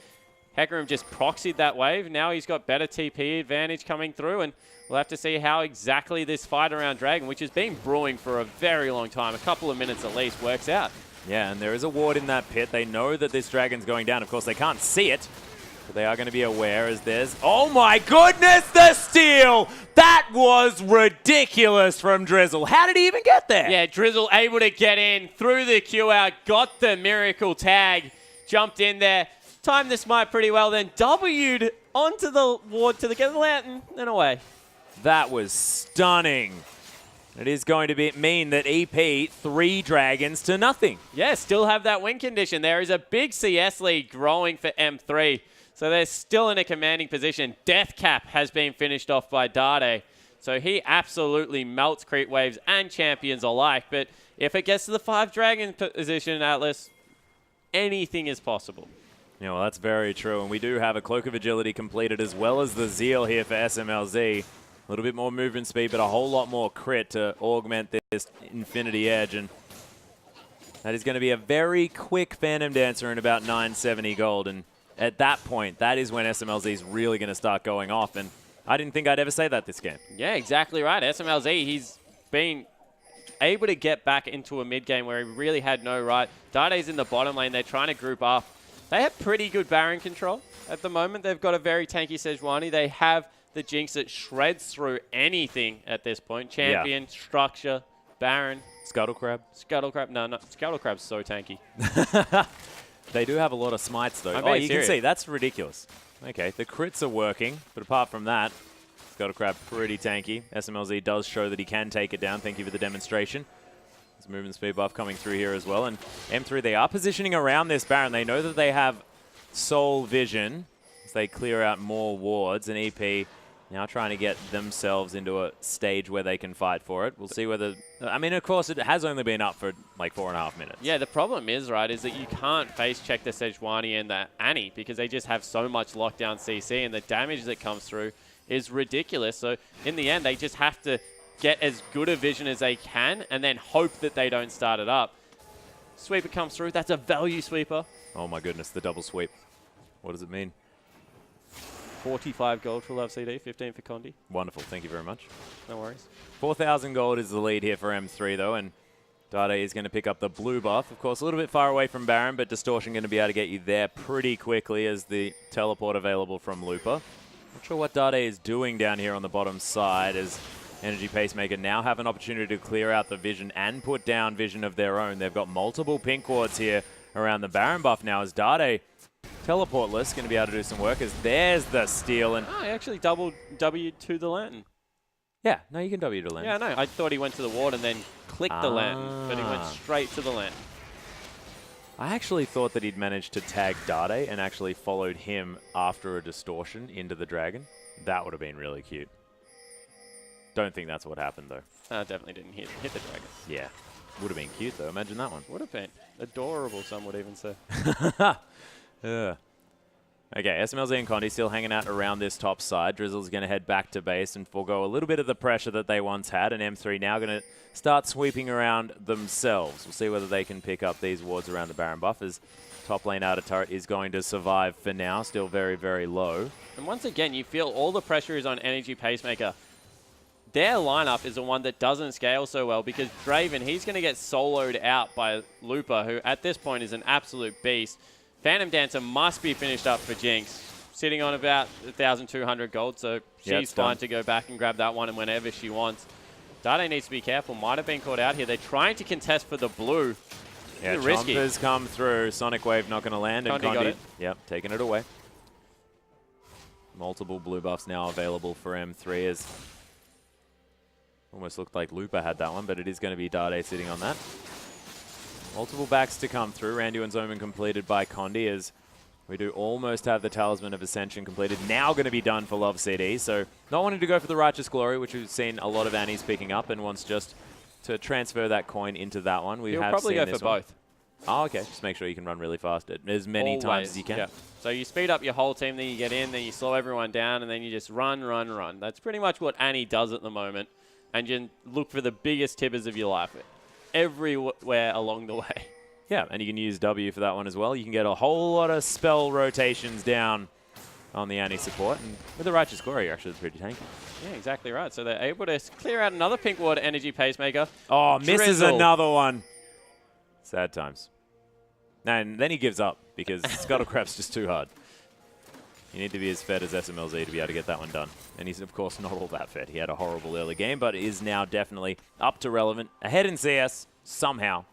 Hecarim just proxied that wave. Now he's got better TP advantage coming through, and we'll have to see how exactly this fight around Dragon, which has been brewing for a very long time, a couple of minutes at least, works out. Yeah, and there is a ward in that pit. They know that this Dragon's going down. Of course, they can't see it, but they are going to be aware as there's... Oh my goodness, the steal! That was ridiculous from Drizzle. How did he even get there? Yeah, Drizzle able to get in, through the Q out, got the miracle tag, jumped in there, timed the smite pretty well, then W'd onto the ward to get the lantern, and away. That was stunning. It is going to mean that EP 3 dragons to nothing. Yeah, still have that win condition. There is a big CS lead growing for M3. So they're still in a commanding position. Death Cap has been finished off by Dade. So he absolutely melts creep waves and champions alike. But if it gets to the 5 dragon position, Atlas, anything is possible. Yeah, well, that's very true. And we do have a Cloak of Agility completed as well as the Zeal here for SMLZ. A little bit more movement speed, but a whole lot more crit to augment this Infinity Edge. And that is going to be a very quick Phantom Dancer in about 970 gold. And at that point, that is when SMLZ is really going to start going off. And I didn't think I'd ever say that this game. Yeah, exactly right. SMLZ, he's been able to get back into a mid game where he really had no right. Dade's in the bottom lane. They're trying to group up. They have pretty good Baron control at the moment. They've got a very tanky Sejuani. They have the Jinx that shreds through anything at this point. Champion, structure, Baron. Scuttlecrab? Scuttlecrab. No, Scuttlecrab's so tanky. They do have a lot of smites, though. Oh, you can see. That's ridiculous. Okay, the crits are working, but apart from that, Scuttlecrab pretty tanky. SMLZ does show that he can take it down. Thank you for the demonstration. There's movement speed buff coming through here as well. And M3, they are positioning around this Baron. They know that they have Soul Vision as they clear out more wards. And EP now trying to get themselves into a stage where they can fight for it. We'll see whether... I mean, of course, it has only been up for like 4.5 minutes. Yeah, the problem is, right, is that you can't face check the Sejuani and the Annie because they just have so much lockdown CC, and the damage that comes through is ridiculous. So in the end, they just have to get as good a vision as they can and then hope that they don't start it up. Sweeper comes through. That's a value sweeper. Oh my goodness, the double sweep. What does it mean? 45 gold for Love CD, 15 for Condi. Wonderful, thank you very much. No worries. 4,000 gold is the lead here for M3 though, and Dade is going to pick up the blue buff. Of course, a little bit far away from Baron, but Distortion going to be able to get you there pretty quickly as the teleport available from Lupa. Not sure what Dade is doing down here on the bottom side as Energy Pacemaker now have an opportunity to clear out the vision and put down vision of their own. They've got multiple pink wards here around the Baron buff now as Dade, teleportless, going to be able to do some work as there's the steal. And I actually doubled W to the lantern. Yeah, no, you can W to lantern. Yeah, no, I thought he went to the ward and then clicked the lantern, but he went straight to the lantern. I actually thought that he'd managed to tag Dade and actually followed him after a distortion into the dragon. That would have been really cute. Don't think that's what happened, though. Definitely didn't hit the dragon. Yeah. Would have been cute, though. Imagine that one. Would have been. Adorable, some would even say. Okay, SMLZ and Condi still hanging out around this top side. Drizzle's going to head back to base and forego a little bit of the pressure that they once had, and M3 now going to start sweeping around themselves. We'll see whether they can pick up these wards around the Baron buff, as top lane outer turret is going to survive for now, still very, very low. And once again, you feel all the pressure is on Energy Pacemaker. Their lineup is the one that doesn't scale so well because Draven, he's going to get soloed out by Lupa, who at this point is an absolute beast. Phantom Dancer must be finished up for Jinx, sitting on about 1,200 gold, so she's fine to go back and grab that one and whenever she wants. Dade needs to be careful, might have been caught out here. They're trying to contest for the blue. Yeah, Chompers come through, Sonic Wave not going to land, and Condi got it. Yep, taking it away. Multiple blue buffs now available for M3 as Almost looked like Lupa had that one, but it is going to be Dade sitting on that. Multiple backs to come through. Randy and Zoman completed by Condi as we do almost have the Talisman of Ascension completed. Now going to be done for Love CD. So not wanting to go for the Righteous Glory, which we've seen a lot of Annies picking up, and wants just to transfer that coin into that one. You'll probably go for both. Oh, okay. Just make sure you can run really fast as many times as you can. Yeah. So you speed up your whole team, then you get in, then you slow everyone down, and then you just run, run, run. That's pretty much what Annie does at the moment. And you look for the biggest tippers of your life everywhere along the way. Yeah, and you can use W for that one as well. You can get a whole lot of spell rotations down on the Annie support. And with the Righteous Glory, you're actually pretty tanky. Yeah, exactly right. So they're able to clear out another Pink Water Energy Pacemaker. Oh, misses another one. Sad times. And then he gives up because Scuttlecraft's just too hard. You need to be as fed as SMLZ to be able to get that one done. And he's, of course, not all that fed. He had a horrible early game, but is now definitely up to relevant. Ahead in CS, somehow.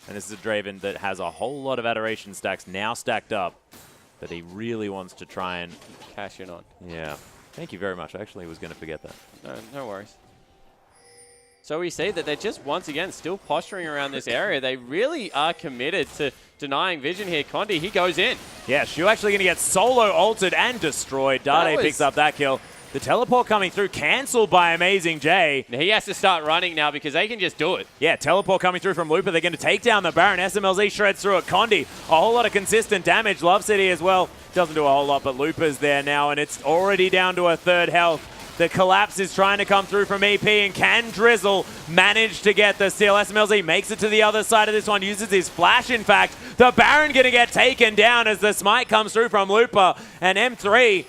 And this is a Draven that has a whole lot of Adoration stacks now stacked up that he really wants to try and cash in on. Yeah. Thank you very much. I actually was going to forget that. No worries. So we see that they're just, once again, still posturing around this area. They really are committed to denying vision here. Condi, he goes in. Yeah, Shu actually going to get solo ulted and destroyed. Dade picks up that kill. The teleport coming through, cancelled by Amazing J. He has to start running now because they can just do it. Yeah, teleport coming through from Lupa. They're going to take down the Baron. SMLZ shreds through it. Condi, a whole lot of consistent damage. Love City as well. Doesn't do a whole lot, but Lupa's there now, and it's already down to a third health. The collapse is trying to come through from EP, and can Drizzle manage to get the steal? SMLZ makes it to the other side of this one, uses his flash, in fact. The Baron going to get taken down as the smite comes through from Lupa, and M3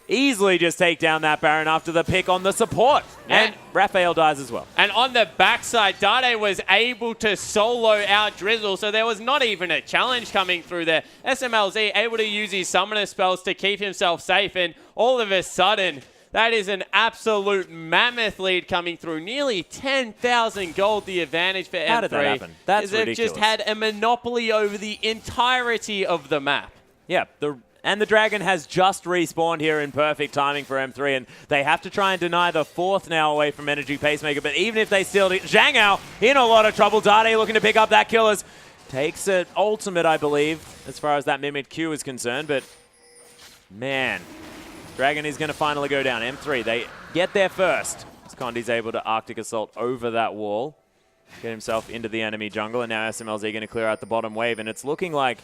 easily just take down that Baron after the pick on the support. Yeah. And Raphael dies as well. And on the backside, Dade was able to solo out Drizzle, so there was not even a challenge coming through there. SMLZ able to use his summoner spells to keep himself safe, and all of a sudden, that is an absolute mammoth lead coming through. Nearly 10,000 gold, the advantage for M3. How did that happen? That's ridiculous. They've just had a monopoly over the entirety of the map. Yeah, and the Dragon has just respawned here in perfect timing for M3, and they have to try and deny the fourth now away from Energy Pacemaker, but even if they steal it, Zhang Hao in a lot of trouble. Dade looking to pick up that kill as takes it ultimate, I believe, as far as that Mimic Q is concerned, but man, Dragon is going to finally go down. M3, they get there first. Condi's able to Arctic Assault over that wall, get himself into the enemy jungle, and now SMLZ going to clear out the bottom wave, and it's looking like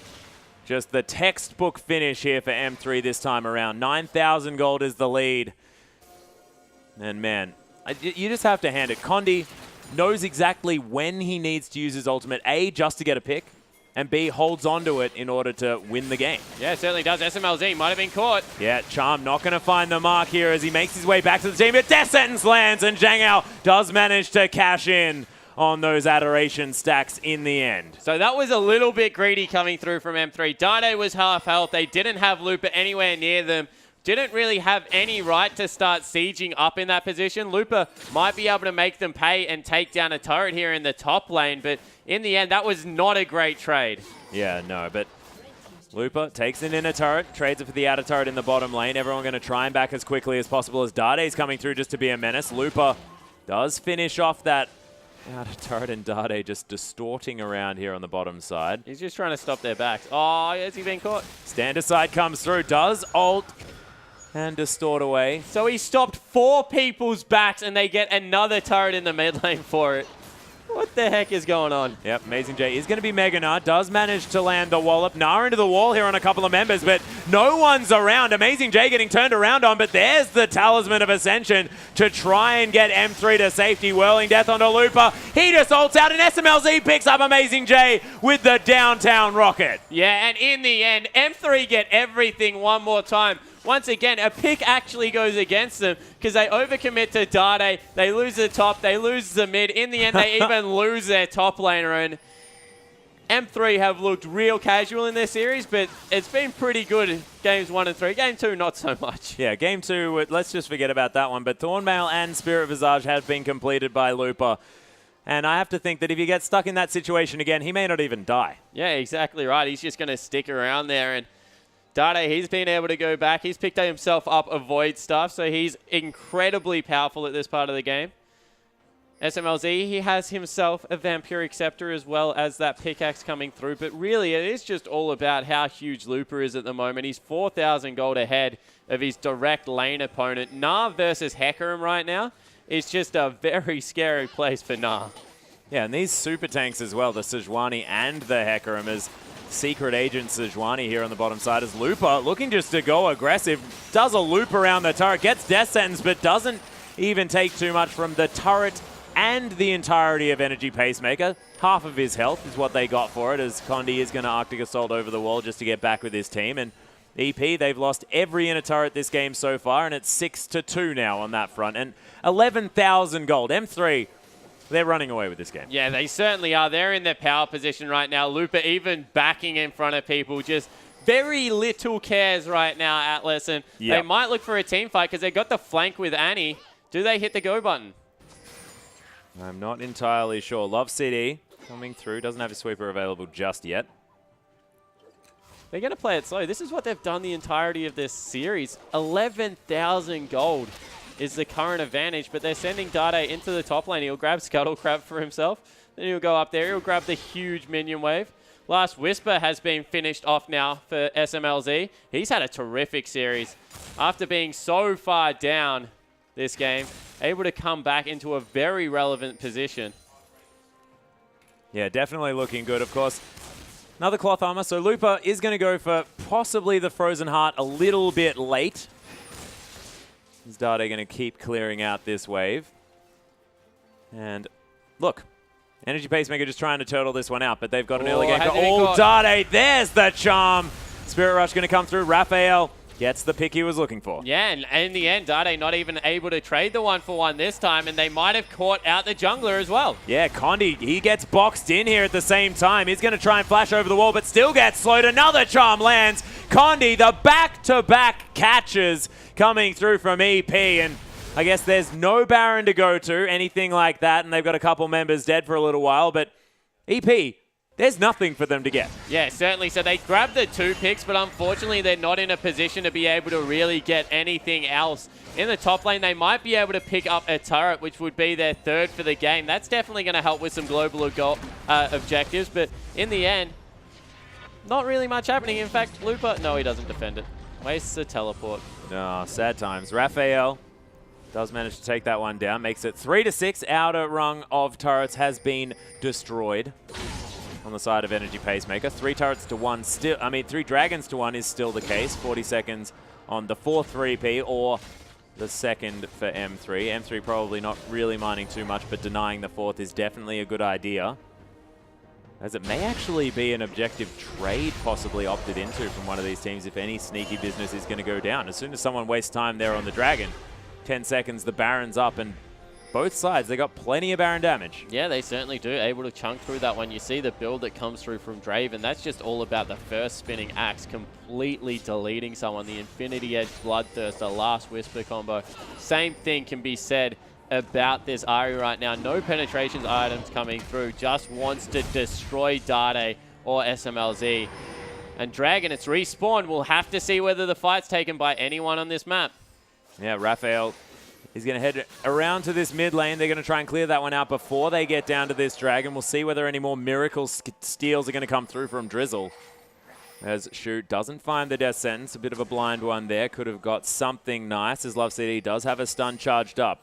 just the textbook finish here for M3 this time around. 9,000 gold is the lead. And man, you just have to hand it. Condi knows exactly when he needs to use his ultimate. A, just to get a pick, and B, holds onto it in order to win the game. Yeah, it certainly does. SMLZ might have been caught. Yeah, Charm not going to find the mark here as he makes his way back to the team. But Death Sentence lands, and Zhang Hao does manage to cash in on those Adoration stacks in the end. So that was a little bit greedy coming through from M3. Dade was half health. They didn't have Lupa anywhere near them. Didn't really have any right to start sieging up in that position. Lupa might be able to make them pay and take down a turret here in the top lane, but in the end, that was not a great trade. Yeah, no, but Lupa takes an inner turret, trades it for the outer turret in the bottom lane. Everyone going to try and back as quickly as possible as Dade's coming through just to be a menace. Lupa does finish off that outer turret, and Dade just distorting around here on the bottom side. He's just trying to stop their backs. Oh, has he been caught? Stand aside comes through, does ult and distort away. So he stopped 4 people's backs, and they get another turret in the mid lane for it. What the heck is going on? Yep, Amazing J is going to be Mega Gnar. Does manage to land the wallop. Gnar into the wall here on a couple of members, but no one's around. Amazing J getting turned around on, but there's the Talisman of Ascension to try and get M3 to safety. Whirling Death onto Lupa. He just ults out, and SMLZ picks up Amazing J with the downtown rocket. Yeah, and in the end, M3 get everything one more time. Once again, a pick actually goes against them because they overcommit to Dade. They lose the top. They lose the mid. In the end, they even lose their top laner. And M3 have looked real casual in their series, but it's been pretty good in games 1 and 3. Game 2, not so much. Yeah, game 2, let's just forget about that one. But Thornmail and Spirit Visage have been completed by Lupa. And I have to think that if you get stuck in that situation again, he may not even die. Yeah, exactly right. He's just going to stick around there. And Dade, he's been able to go back. He's picked himself up avoid stuff, so he's incredibly powerful at this part of the game. SMLZ, he has himself a Vampiric Scepter as well as that pickaxe coming through, but really it is just all about how huge Looper is at the moment. He's 4,000 gold ahead of his direct lane opponent. Nah versus Hecarim right now is just a very scary place for Nah. Yeah, and these super tanks as well, the Sejuani and the Hecarim, as secret agent Sejuani here on the bottom side, as Looper looking just to go aggressive, does a loop around the turret, gets death sentence, but doesn't even take too much from the turret and the entirety of Energy Pacemaker. Half of his health is what they got for it, as Condi is going to Arctic Assault over the wall just to get back with his team. And EP, they've lost every inner turret this game so far, and it's 6-2 now on that front. And 11,000 gold. M3, they're running away with this game. Yeah, they certainly are. They're in their power position right now. Looper even backing in front of people. Just very little cares right now, Atlas. And they might look for a team fight because they got the flank with Annie. Do they hit the go button? I'm not entirely sure. Love CD coming through. Doesn't have a sweeper available just yet. They're going to play it slow. This is what they've done the entirety of this series. 11,000 gold is the current advantage, but they're sending Dade into the top lane. He'll grab Scuttle Crab for himself. Then he'll go up there. He'll grab the huge minion wave. Last Whisper has been finished off now for SMLZ. He's had a terrific series. After being so far down this game, able to come back into a very relevant position. Yeah, definitely looking good, of course. Another cloth armor, so Looper is going to go for possibly the Frozen Heart a little bit late. Is Dade going to keep clearing out this wave? And look, Energy Pacemaker just trying to turtle this one out, but they've got an early gank. Oh, Dade, there's the charm. Spirit Rush going to come through. Raphael gets the pick he was looking for. Yeah, and in the end, Dade not even able to trade the 1-for-1 this time, and they might have caught out the jungler as well. Yeah, Condi, he gets boxed in here at the same time. He's going to try and flash over the wall, but still gets slowed. Another charm lands. Condi, the back-to-back catches coming through from EP, and I guess there's no Baron to go to, anything like that, and they've got a couple members dead for a little while, but EP, there's nothing for them to get. Yeah, certainly. So they grabbed the 2 picks, but unfortunately they're not in a position to be able to really get anything else. In the top lane, they might be able to pick up a turret, which would be their 3rd for the game. That's definitely going to help with some global objectives, but in the end, not really much happening. In fact, Looper, no, he doesn't defend it. Wastes a teleport. No, sad times. Raphael does manage to take that one down. Makes it 3-6. Outer rung of turrets has been destroyed on the side of Energy Pacemaker. 3 turrets to 1 still, 3 dragons to 1 is still the case. 40 seconds on the 4th 3P or the 2nd for M3. M3 probably not really mining too much, but denying the 4th is definitely a good idea, as it may actually be an objective trade possibly opted into from one of these teams if any sneaky business is going to go down. As soon as someone wastes time there on the dragon, 10 seconds, the Baron's up, and both sides, they got plenty of Baron damage. Yeah, they certainly do. Able to chunk through that one. You see the build that comes through from Draven. That's just all about the first spinning axe completely deleting someone. The Infinity Edge Bloodthirster, Last Whisper combo. Same thing can be said about this Ahri right now. No penetrations items coming through. Just wants to destroy Dade or SMLZ. And Dragon, it's respawned. We'll have to see whether the fight's taken by anyone on this map. Yeah, Raphael is going to head around to this mid lane. They're going to try and clear that one out before they get down to this dragon. We'll see whether any more miracle steals are going to come through from Drizzle. As Shoot doesn't find the death sentence. A bit of a blind one there. Could have got something nice, as Love CD does have a stun charged up.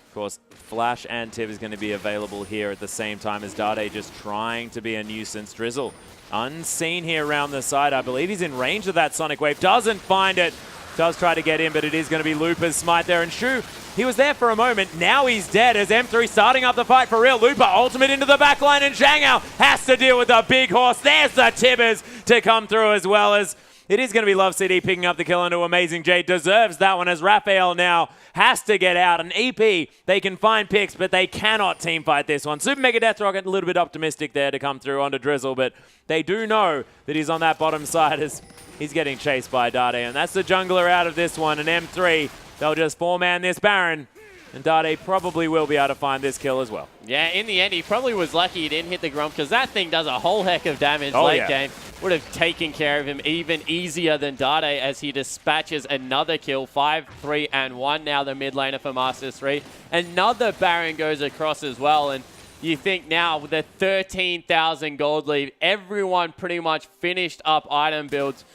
Of course, Flash and Tib is going to be available here at the same time as Dade just trying to be a nuisance. Drizzle unseen here around the side. I believe he's in range of that Sonic Wave. Doesn't find it. Does try to get in, but it is going to be Looper's smite there. And Shu, he was there for a moment. Now he's dead as M3 starting up the fight for real. Looper ultimate into the backline, and Zhangao has to deal with the big horse. There's the Tibbers to come through, as well as it is going to be Love CD picking up the kill into Amazing J. Deserves that one, as Raphael now has to get out. And EP, they can find picks, but they cannot team fight this one. Super Mega Death Rocket, a little bit optimistic there to come through onto Drizzle, but they do know that he's on that bottom side as he's getting chased by Dade. And that's the jungler out of this one. And M3, they'll just 4-man this Baron. And Dade probably will be able to find this kill as well. Yeah, in the end, he probably was lucky he didn't hit the Grump because that thing does a whole heck of damage late game. Would have taken care of him even easier than Dade as he dispatches another kill. 5, 3, and 1 now the mid laner for Master3. Another Baron goes across as well. And you think now with the 13,000 gold lead, everyone pretty much finished up item builds.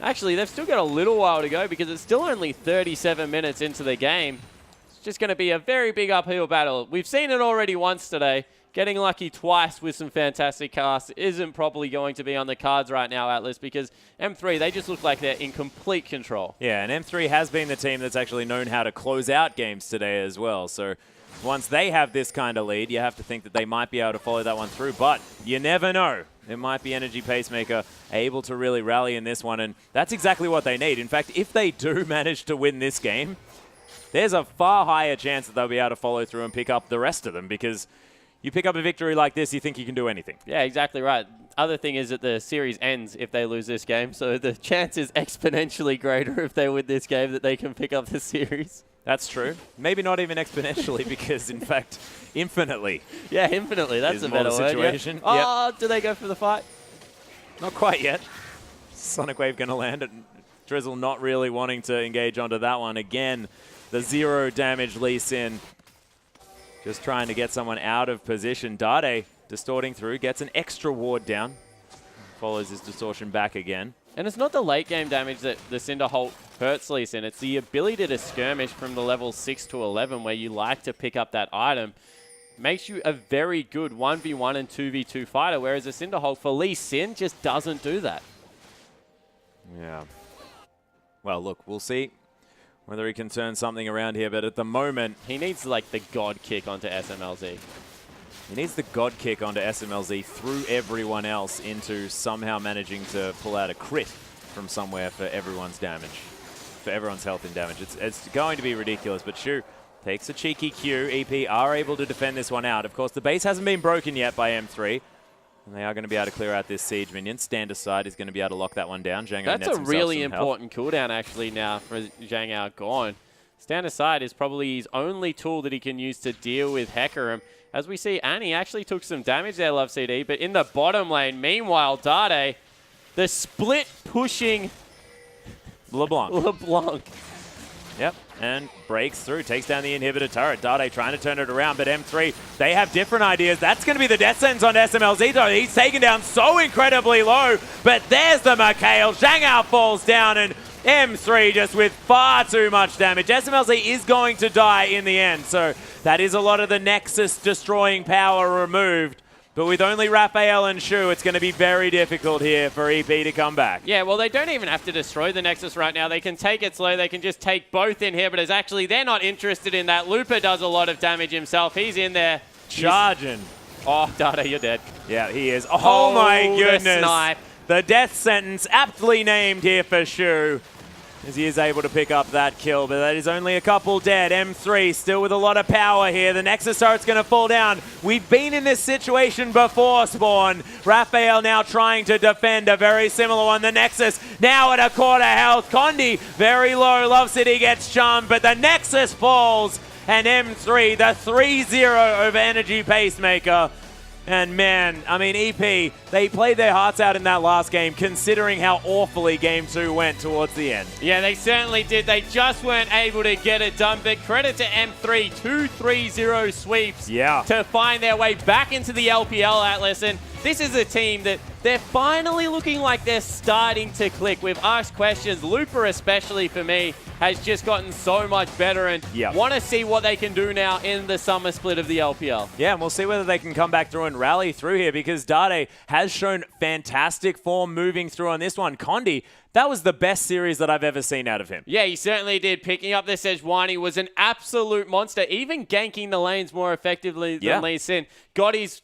Actually, they've still got a little while to go because it's still only 37 minutes into the game. Just going to be a very big uphill battle. We've seen it already once today. Getting lucky twice with some fantastic casts isn't probably going to be on the cards right now, Atlas, because M3, they just look like they're in complete control. Yeah, and M3 has been the team that's actually known how to close out games today as well. So once they have this kind of lead, you have to think that they might be able to follow that one through. But you never know. It might be Energy Pacemaker able to really rally in this one, and that's exactly what they need. In fact, if they do manage to win this game, there's a far higher chance that they'll be able to follow through and pick up the rest of them, because you pick up a victory like this, you think you can do anything. Yeah, exactly right. Other thing is that the series ends if they lose this game, so the chance is exponentially greater if they win this game that they can pick up the series. That's true. Maybe not even exponentially, because, in fact, infinitely. Yeah, infinitely. That's a better word. Situation. Yeah. Oh, do they go for the fight? Not quite yet. Sonic Wave going to land it. Drizzle not really wanting to engage onto that one. Again, the 0 damage Lee Sin. Just trying to get someone out of position. Dade distorting through, gets an extra ward down. Follows his distortion back again. And it's not the late game damage that the Cinderholt hurts Lee Sin. It's the ability to skirmish from the level 6 to 11 where you like to pick up that item. Makes you a very good 1v1 and 2v2 fighter, whereas a Cinderholt for Lee Sin just doesn't do that. Yeah. Well, look, we'll see whether he can turn something around here, but at the moment... He needs, like, the God kick onto SMLZ. He needs the God kick onto SMLZ through everyone else into somehow managing to pull out a crit from somewhere for everyone's damage, for everyone's health and damage. It's going to be ridiculous, but Shu takes a cheeky Q. EP are able to defend this one out. Of course, the base hasn't been broken yet by M3. And they are going to be able to clear out this siege minion. Stand aside is going to be able to lock that one down. Zhang That's a really important cooldown actually now for Zhang Ao gone. Stand aside is probably his only tool that he can use to deal with Hecarim. As we see, Annie actually took some damage there, Love CD, but in the bottom lane, meanwhile, Dade, the split pushing LeBlanc. Yep, and breaks through, takes down the inhibitor turret. Dade trying to turn it around, but M3, they have different ideas. That's going to be the death sentence on SMLZ, though. He's taken down so incredibly low, but there's the Mikhail. Zhang Ao falls down, and M3 just with far too much damage. SMLZ is going to die in the end, so that is a lot of the Nexus destroying power removed. But with only Raphael and Shu, it's going to be very difficult here for EP to come back. Yeah, well, they don't even have to destroy the Nexus right now. They can take it slow. They can just take both inhibitors. Actually, they're not interested in that. Looper does a lot of damage himself. He's in there. Charging. Oh, Dade, you're dead. Yeah, he is. Oh my goodness. The snipe. The death sentence aptly named here for Shu, as he is able to pick up that kill, but that is only a couple dead. M3 still with a lot of power here. The Nexus turret's going to fall down. We've been in this situation before, Spawn. Raphael now trying to defend a very similar one. The Nexus now at a quarter health. Condi very low. Love City gets charmed, but the Nexus falls. And M3, the 3-0 over Energy Pacemaker. And man, I mean, EP, they played their hearts out in that last game, considering how awfully Game 2 went towards the end. Yeah, they certainly did. They just weren't able to get it done. But credit to M3, 2-3-0 sweeps to find their way back into the LPL, Atlas. And this is a team that they're finally looking like they're starting to click. We've asked questions. Looper, especially for me, has just gotten so much better, and want to see what they can do now in the summer split of the LPL. Yeah, and we'll see whether they can come back through and rally through here, because Dade has shown fantastic form moving through on this one. Condi, that was the best series that I've ever seen out of him. Yeah, he certainly did. Picking up the Sejuani was an absolute monster, even ganking the lanes more effectively than Lee Sin. Got his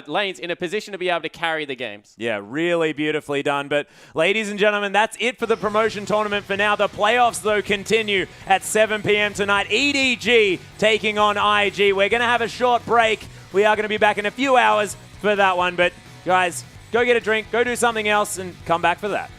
lanes in a position to be able to carry the games. Yeah, really beautifully done. But ladies and gentlemen, that's it for the promotion tournament for now. The playoffs, though, continue at 7 p.m. tonight. EDG taking on IG. We're going to have a short break. We are going to be back in a few hours for that one. But guys, go get a drink, go do something else, and come back for that.